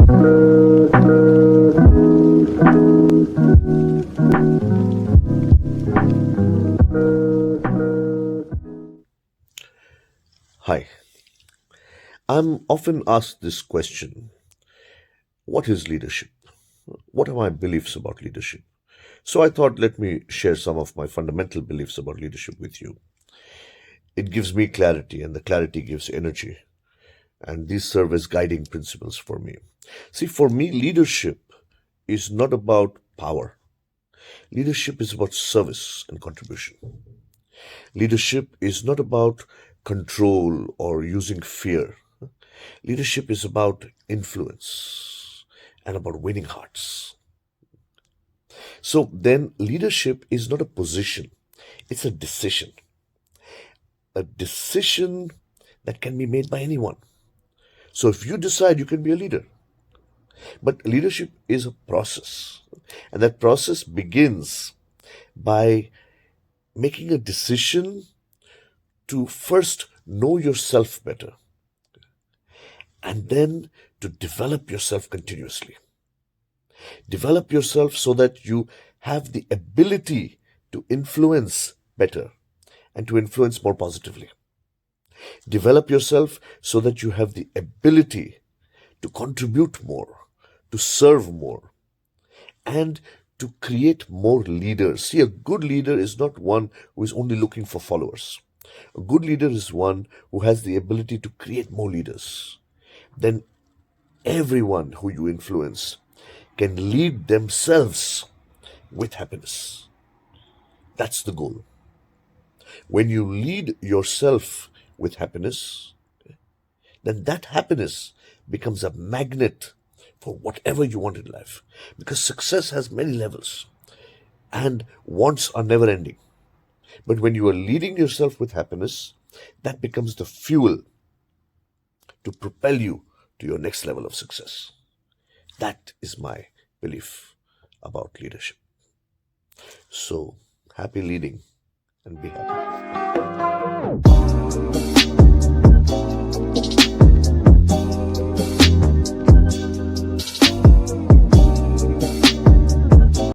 Hi, I'm often asked this question: what is leadership? What are my beliefs about leadership? So I thought, let me share some of my fundamental beliefs about leadership with you. It gives me clarity, and the clarity gives energy, and these serve as guiding principles for me. See, for me, leadership is not about power. Leadership is about service and contribution. Leadership is not about control or using fear. Leadership is about influence and about winning hearts. So then, leadership is not a position, it's a decision that can be made by anyone. So if you decide, you can be a leader. But leadership is a process, and that process begins by making a decision to first know yourself better and then to develop yourself continuously. Develop yourself so that you have the ability to influence better and to influence more positively. Develop yourself so that you have the ability to contribute more, to serve more, and to create more leaders. See, a good leader is not one who is only looking for followers. A good leader is one who has the ability to create more leaders. Then everyone who you influence can lead themselves with happiness. That's the goal. When you lead yourself with happiness, then that happiness becomes a magnet for whatever you want in life. Because success has many levels and wants are never ending. But when you are leading yourself with happiness, that becomes the fuel to propel you to your next level of success. That is my belief about leadership. So, happy leading and be happy.